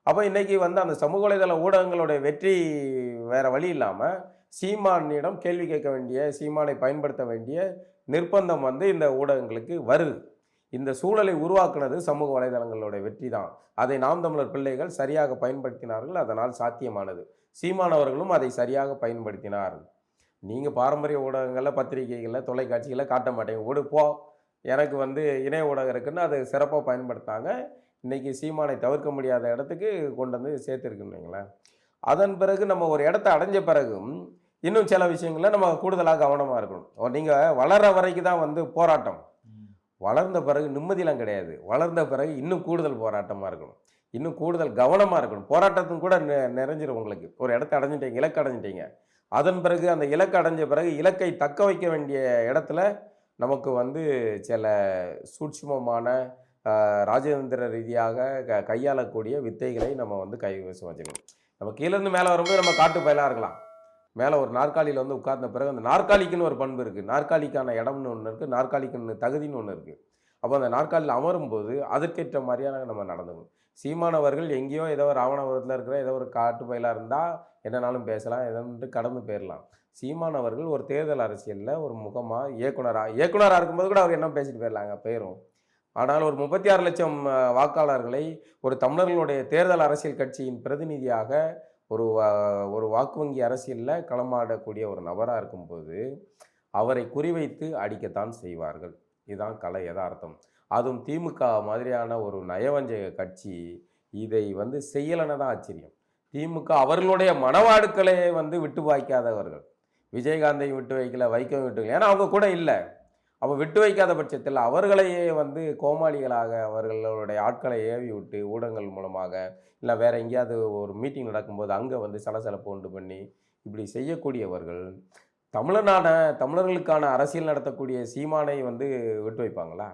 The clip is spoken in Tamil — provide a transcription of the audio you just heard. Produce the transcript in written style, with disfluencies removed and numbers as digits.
அப்போ இன்னைக்கு வந்து அந்த சமூக வலைதள ஊடகங்களுடைய வெற்றி வேற வழி இல்லாமல் சீமானிடம் கேள்வி கேட்க வேண்டிய, சீமானை பயன்படுத்த வேண்டிய நிர்பந்தம் வந்து இந்த ஊடகங்களுக்கு வருது. இந்த சூழலை உருவாக்குனது சமூக வலைதளங்களுடைய வெற்றி தான். அதை நாம் தமிழர் பிள்ளைகள் சரியாக பயன்படுத்தினார்கள். அதனால் சாத்தியமானது. சீமான் அவர்களும் அதை சரியாக பயன்படுத்தினார். நீங்க பாரம்பரிய ஊடகங்கள்ல, பத்திரிகைகள்ல, தொலைக்காட்சிகள்ல காட்ட மாட்டீங்க. "விடு போ, எனக்கு வந்து இணைய ஊடகம் இருக்குன்னு" அதை சிறப்பா பயன்படுத்தாங்க. இன்னைக்கு சீமானை தவிர்க்க முடியாத இடத்துக்கு கொண்டு வந்து சேர்த்திருக்குன்னு வைங்களேன். அதன் பிறகு நம்ம ஒரு இடத்த அடைஞ்ச பிறகும், இன்னும் சில விஷயங்கள்ல நம்ம கூடுதலா கவனமா இருக்கணும். நீங்க வளர்ற வரைக்கும் தான் வந்து போராட்டம். ம். வளர்ந்த பிறகு நிம்மதிலாம் கிடையாது. வளர்ந்த பிறகு இன்னும் கூடுதல் போராட்டமா இருக்கணும். இன்னும் கூடுதல் கவனமா இருக்கணும். போராட்டத்தும் கூட நிறைஞ்சிரும் உங்களுக்கு. ஒரு இடத்த அடைஞ்சிட்டீங்க, இலக்க அடைஞ்சிட்டீங்க. அதன் பிறகு அந்த இலக்க அடைஞ்ச பிறகு இலக்கை தக்க வைக்க வேண்டிய இடத்துல நமக்கு வந்து சில சூட்சுமமான ராஜதந்திர ரீதியாக கையாளக்கூடிய வித்தைகளை நம்ம வந்து கைவசம் வச்சுக்கணும். நம்ம கீழேருந்து மேலே வரும்போது நம்ம காட்டு பயலா இருக்கலாம். மேலே ஒரு நாற்காலியில வந்து உட்கார்ந்த பிறகு அந்த நாற்காலிக்குன்னு ஒரு பண்பு இருக்கு. நாற்காலிக்கான இடம்னு ஒண்ணு இருக்கு. நாற்காலிக்குன்னு தகுதின்னு ஒண்ணு இருக்கு. அப்போ அந்த நாற்காலியில அமரும்போது அதற்கேற்ற மாதிரியான நம்ம நடந்துக்கணும். சீமானவர்கள் எங்கேயோ ஏதோ ஒரு ராமநாதபுரத்தில இருக்கிற ஏதோ ஒரு காட்டு பயலா இருந்தா என்னனாலும் பேசலாம். எதன்ட்டு கடந்து போயிரலாம். சீமானவர்கள் ஒரு தேர்தல் அரசியல்ல ஒரு முகமா இயக்குனரா இருக்கும்போது கூட அவர் என்ன பேசிட்டு போயிரலாங்க போயிரும். ஆனால் ஒரு 36,00,000 வாக்காளர்களை ஒரு தமிழர்களுடைய தேர்தல் அரசியல் கட்சியின் பிரதிநிதியாக ஒரு ஒரு வாக்கு வங்கி அரசியல்ல களமாடக்கூடிய ஒரு நபரா இருக்கும்போது, அவரை குறிவைத்து அடிக்கத்தான் செய்வார்கள். இதுதான் கலை எதார்த்தம். அதுவும் திமுக மாதிரியான ஒரு நயவஞ்சக கட்சி, இதை வந்து செய்யலன்னு தான் ஆச்சரியம். திமுக அவர்களுடைய மனவாடுக்களே வந்து விட்டு வைக்காதவர்கள். விஜயகாந்தையும் விட்டு வைக்கல, வைக்கவும் விட்டு வைக்கல. ஏன்னா அவங்க கூட இல்ல. அப்ப விட்டு வைக்காத பட்சத்தில் அவர்களையே வந்து கோமாளிகளாக அவர்களுடைய ஆட்களை ஏவி விட்டு ஊடகங்கள் மூலமாக, இல்ல வேற எங்கேயாவது ஒரு மீட்டிங் நடக்கும்போது அங்க வந்து சலசலப்பு உண்டு பண்ணி, இப்படி செய்யக்கூடியவர்கள், தமிழர்களுக்கான அரசியல் நடத்தக்கூடிய சீமானை வந்து விட்டு வைப்பாங்களா?